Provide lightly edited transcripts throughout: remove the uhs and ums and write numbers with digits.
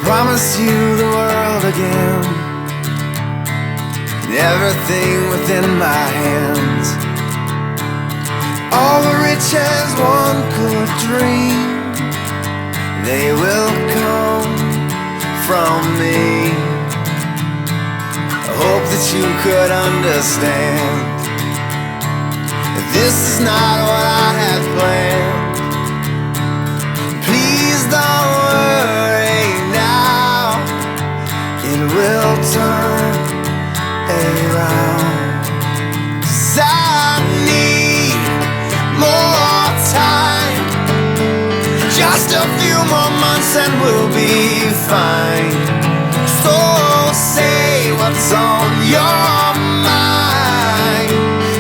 promise you the world again, and everything within my hands. All the riches one could dream, they will come from me. I hope that you could understand that this is not what I had planned. Please don't worry now, it will turn around. 'Cause I need more time, just a few more months and we'll be fine. So say what's on your mind,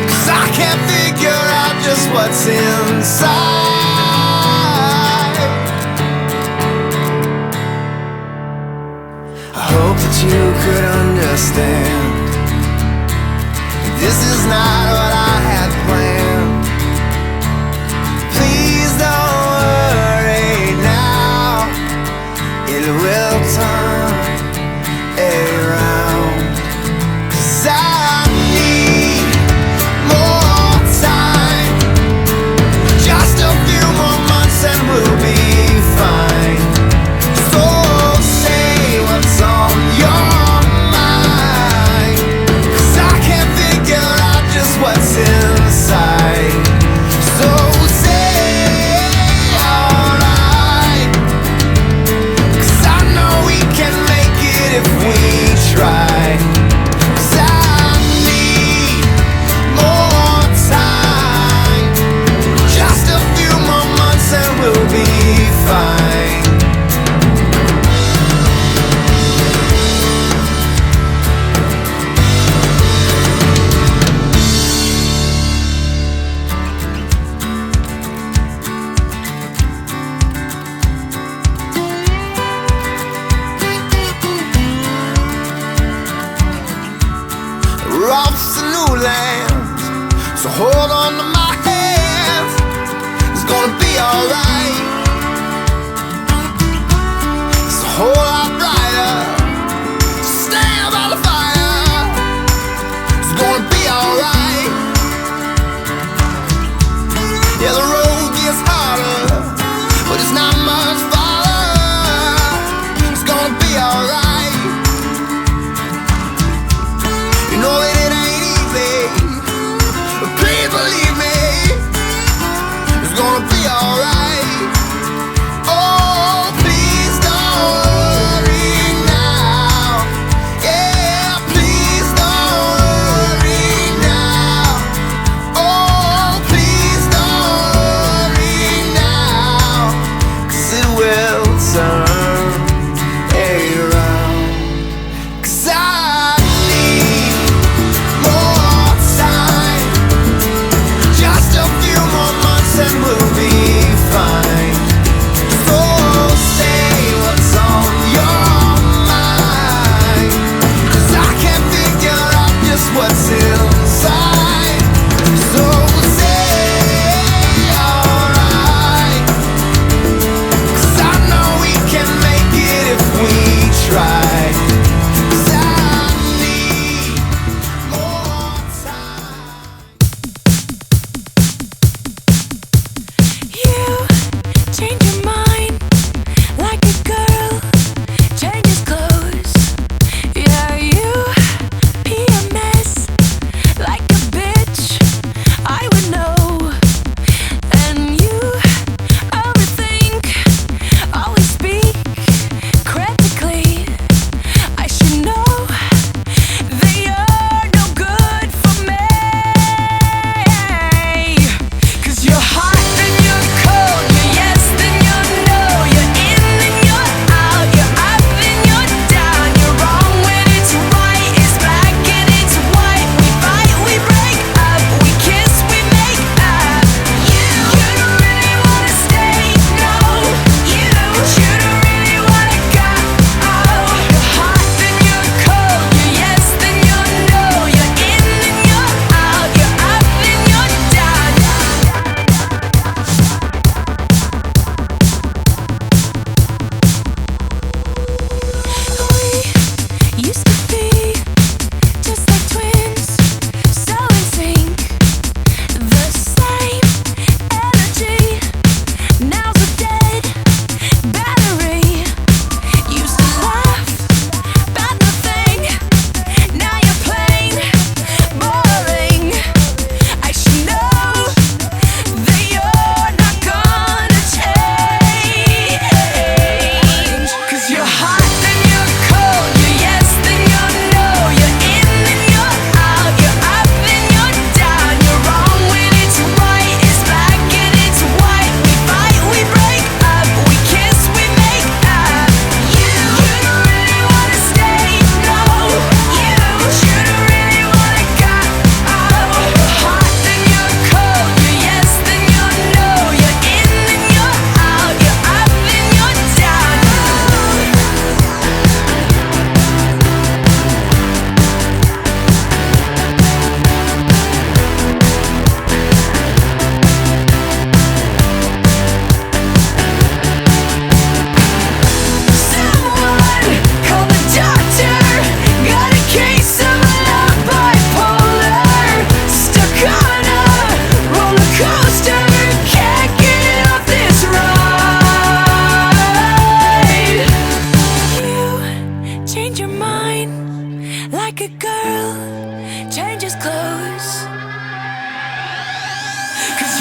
'cause I can't figure out just what's inside. I hope that you could understand that this is not what I had planned. Please don't worry now, it will turn around. 'Cause I need more time, just a few more months and we'll be fine. So say what's on your mind, 'cause I can't figure out just what's inside. So say alright, 'cause I know we can make it if we try. 'Cause I need more time, just a few more months and we'll be fine. We're off to new lands, so hold on to my hands. It's gonna be alright. It's a whole lot brighter. Stand by the fire. It's gonna be alright. Yeah, the road gets harder, but it's not much farther. It's gonna be alright. You know that it ain't easy, but please believe me, it's gonna be alright. Oh, please don't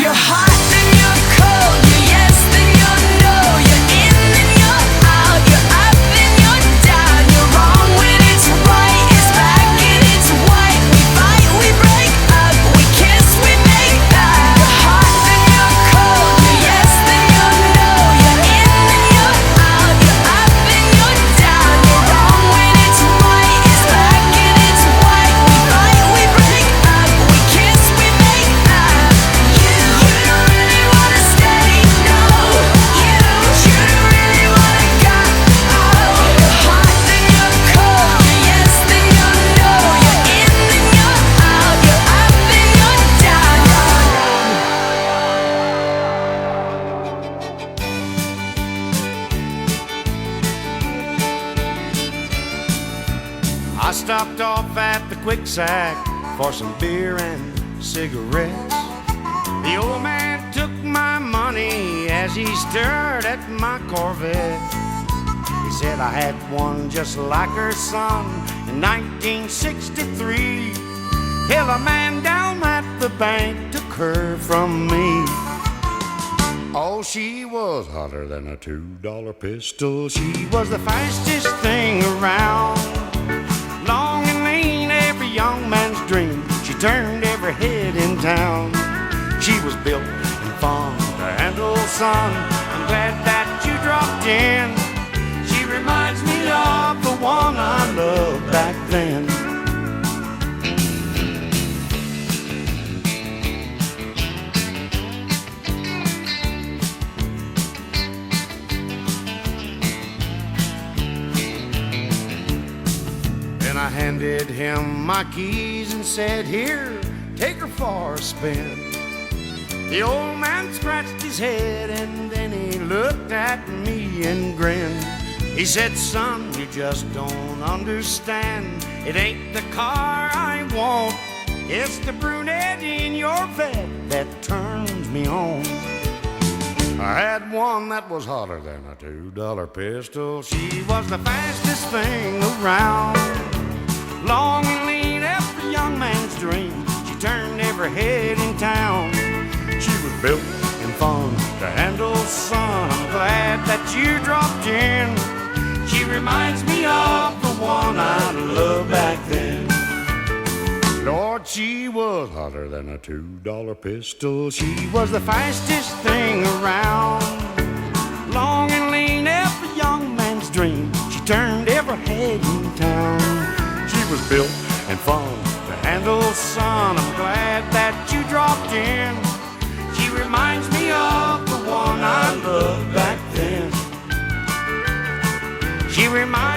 You're hot, then you're cold. You're yes, then you're no. You're in, then you're out. You're up, then you're down. You're wrong when it's right. It's black and it's white. We fight, we break up. We kiss, we make that. You're hot, then you're cold. You're yes, then you're no. You're in, then you're out. You're up, then you're down. You're wrong when it's right. It's black and it's white. We fight, we break up. We kiss, we make that. You don't really wanna stay, no. You don't really wanna go. You're hot, then you're cold. You're yes, then you're no. You're in, then you're out. You're up, then you're down. I stopped off at the Quick Sack for some beer and cigarettes. The old man took my money as he stared at my Corvette. He said I had one just like her son in 1963. Hell, a man down at the bank took her from me. Oh, she was hotter than a $2 pistol. She was the fastest thing around. Long and lean, every young man's dream. She turned every head in town. She was built and fun to handle, son. I'm glad that you dropped in. She reminds me of the one I loved back then. Then I handed him my keys and said, here, take her for a spin. The old man scratched his head and then he looked at me and grinned. He said, son, you just don't understand. It ain't the car I want. It's the brunette in your vet that turns me on. I had one that was hotter than a $2 pistol. She was the fastest thing around. Long and lean, every young man's dream. She turned every head in town. She was built and fun to handle, son. I'm glad that you dropped in. She reminds me of the one I loved back then. Lord, she was hotter than a $2 pistol. She was the fastest thing around. Long and lean, every young man's dream. She turned every head in town. She was built and fun to handle, son. I'm glad that you dropped in. She reminds me of the one I loved back then. She reminds